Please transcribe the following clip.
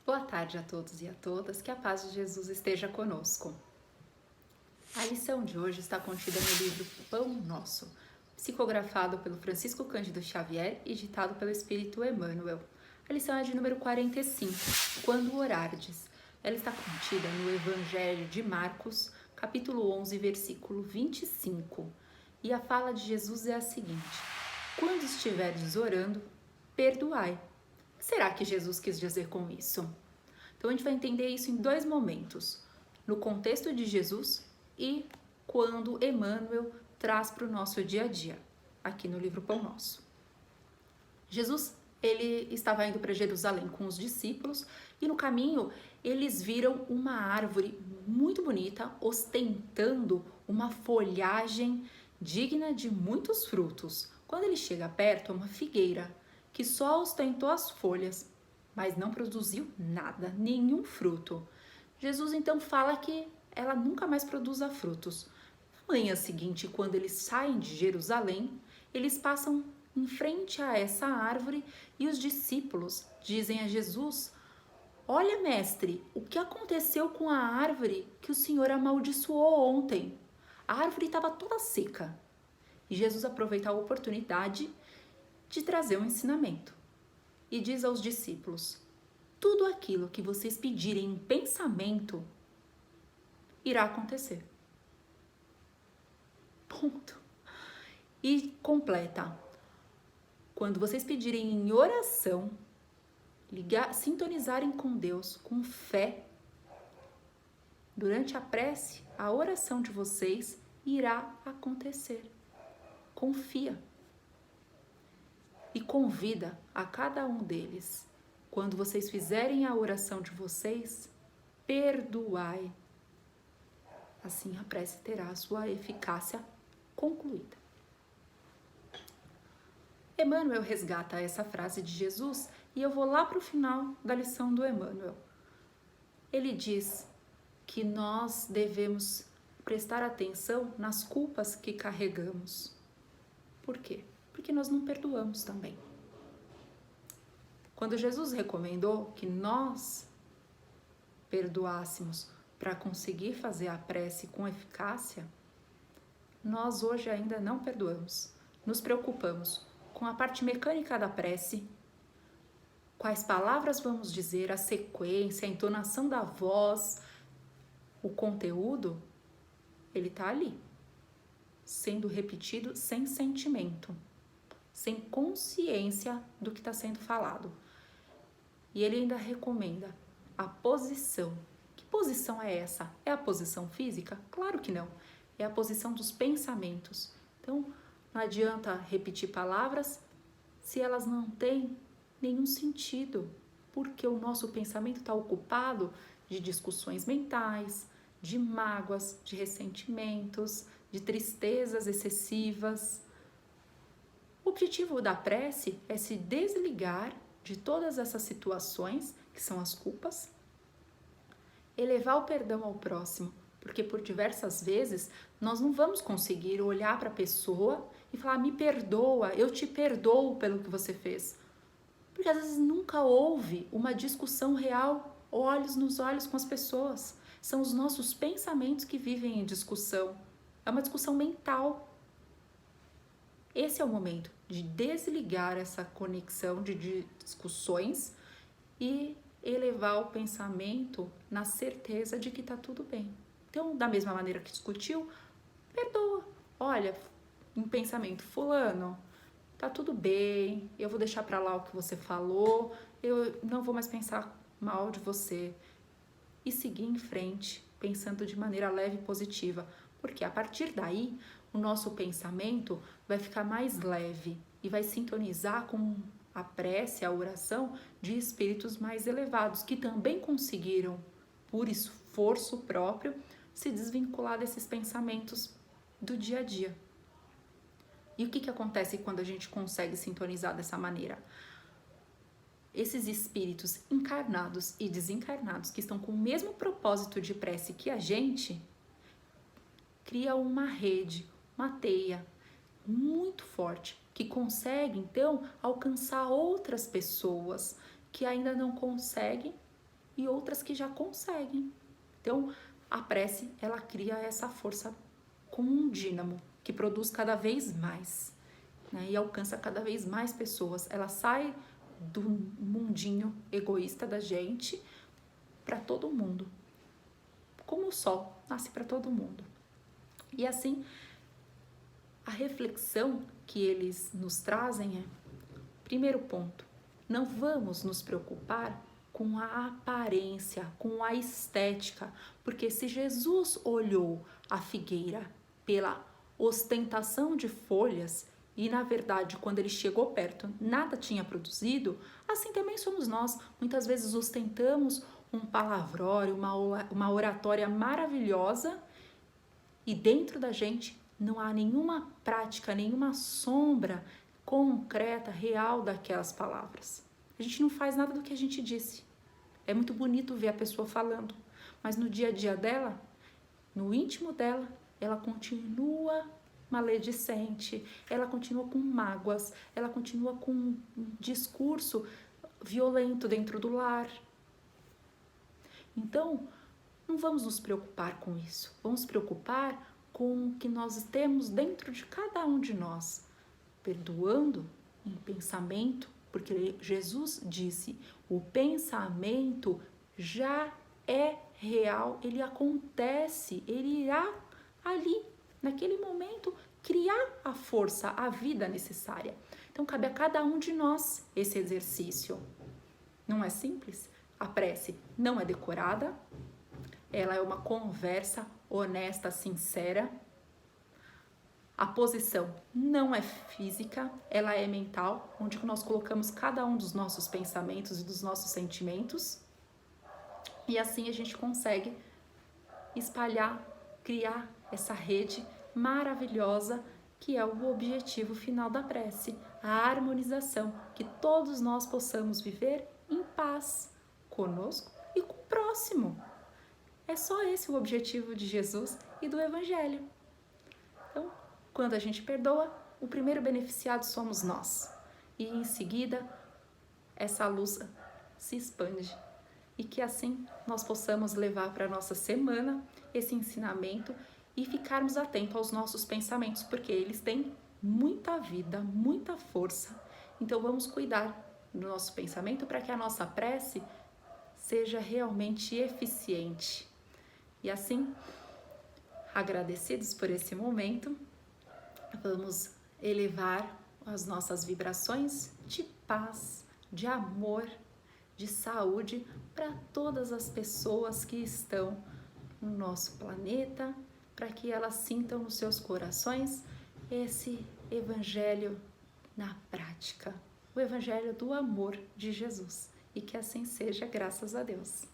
Boa tarde a todos e a todas, que a paz de Jesus esteja conosco. A lição de hoje está contida no livro Pão Nosso, psicografado pelo Francisco Cândido Xavier e ditado pelo Espírito Emmanuel. A lição é de número 45, Quando Orardes. Ela está contida no Evangelho de Marcos, capítulo 11, versículo 25. E a fala de Jesus é a seguinte: quando estiverdes orando, perdoai. O que será que Jesus quis dizer com isso? Então a gente vai entender isso em dois momentos, no contexto de Jesus e quando Emmanuel traz para o nosso dia a dia, aqui no livro Pão Nosso. Jesus, ele estava indo para Jerusalém com os discípulos e no caminho eles viram uma árvore muito bonita, ostentando uma folhagem digna de muitos frutos. Quando ele chega perto, é uma figueira que só ostentou as folhas, mas não produziu nada, nenhum fruto. Jesus então fala que ela nunca mais produza frutos. Na manhã seguinte, quando eles saem de Jerusalém, eles passam em frente a essa árvore e os discípulos dizem a Jesus: olha, mestre, o que aconteceu com a árvore que o Senhor amaldiçoou ontem? A árvore estava toda seca. E Jesus aproveita a oportunidade de trazer um ensinamento. E diz aos discípulos: tudo aquilo que vocês pedirem em pensamento irá acontecer. Ponto. E completa: quando vocês pedirem em oração, sintonizarem com Deus, com fé, durante a prece, a oração de vocês irá acontecer. Confia. E convida a cada um deles, quando vocês fizerem a oração de vocês, perdoai. Assim a prece terá a sua eficácia concluída. Emmanuel resgata essa frase de Jesus e eu vou lá para o final da lição do Emmanuel. Ele diz que nós devemos prestar atenção nas culpas que carregamos. Por quê? Porque nós não perdoamos também. Quando Jesus recomendou que nós perdoássemos para conseguir fazer a prece com eficácia, nós hoje ainda não perdoamos. Nos preocupamos com a parte mecânica da prece, quais palavras vamos dizer, a sequência, a entonação da voz, o conteúdo, ele está ali, sendo repetido sem sentimento, sem consciência do que está sendo falado. E ele ainda recomenda a posição. Que posição é essa? É a posição física? Claro que não. É a posição dos pensamentos. Então, não adianta repetir palavras se elas não têm nenhum sentido, porque o nosso pensamento está ocupado de discussões mentais, de mágoas, de ressentimentos, de tristezas excessivas. O objetivo da prece é se desligar de todas essas situações, que são as culpas, elevar o perdão ao próximo, porque por diversas vezes nós não vamos conseguir olhar para a pessoa e falar: me perdoa, eu te perdoo pelo que você fez. Porque às vezes nunca houve uma discussão real, olhos nos olhos com as pessoas. São os nossos pensamentos que vivem em discussão. É uma discussão mental. Esse é o momento de desligar essa conexão de discussões e elevar o pensamento na certeza de que está tudo bem. Então, da mesma maneira que discutiu, perdoa. Olha, em pensamento, fulano, tá tudo bem, eu vou deixar para lá o que você falou, eu não vou mais pensar mal de você. E seguir em frente, pensando de maneira leve e positiva, porque a partir daí, o nosso pensamento vai ficar mais leve e vai sintonizar com a prece, a oração de espíritos mais elevados, que também conseguiram, por esforço próprio, se desvincular desses pensamentos do dia a dia. E o que acontece quando a gente consegue sintonizar dessa maneira? Esses espíritos encarnados e desencarnados, que estão com o mesmo propósito de prece que a gente, cria uma rede, uma teia muito forte, que consegue então alcançar outras pessoas que ainda não conseguem e outras que já conseguem. Então, a prece, ela cria essa força como um dínamo que produz cada vez mais, né? E alcança cada vez mais pessoas. Ela sai do mundinho egoísta da gente para todo mundo. Como o sol, nasce para todo mundo. E assim, a reflexão que eles nos trazem é: primeiro ponto, não vamos nos preocupar com a aparência, com a estética, porque se Jesus olhou a figueira pela ostentação de folhas e, na verdade, quando ele chegou perto, nada tinha produzido, assim também somos nós. Muitas vezes ostentamos um palavrório, uma oratória maravilhosa e dentro da gente não há nenhuma prática, nenhuma sombra concreta, real daquelas palavras. A gente não faz nada do que a gente disse. É muito bonito ver a pessoa falando, mas no dia a dia dela, no íntimo dela, ela continua maledicente, ela continua com mágoas, ela continua com um discurso violento dentro do lar. Então, não vamos nos preocupar com isso. Vamos nos preocupar com o que nós temos dentro de cada um de nós, perdoando em pensamento, porque Jesus disse: o pensamento já é real, ele acontece, ele irá ali, naquele momento, criar a força, a vida necessária. Então, cabe a cada um de nós esse exercício. Não é simples? A prece não é decorada, ela é uma conversa honesta, sincera. A posição não é física, ela é mental, onde nós colocamos cada um dos nossos pensamentos e dos nossos sentimentos. E assim a gente consegue espalhar, criar essa rede maravilhosa que é o objetivo final da prece, a harmonização, que todos nós possamos viver em paz conosco e com o próximo. É só esse o objetivo de Jesus e do Evangelho. Então, quando a gente perdoa, o primeiro beneficiado somos nós. E em seguida, essa luz se expande. E que assim nós possamos levar para a nossa semana esse ensinamento e ficarmos atentos aos nossos pensamentos, porque eles têm muita vida, muita força. Então vamos cuidar do nosso pensamento para que a nossa prece seja realmente eficiente. E assim, agradecidos por esse momento, vamos elevar as nossas vibrações de paz, de amor, de saúde para todas as pessoas que estão no nosso planeta, para que elas sintam nos seus corações esse evangelho na prática, o evangelho do amor de Jesus. E que assim seja, graças a Deus.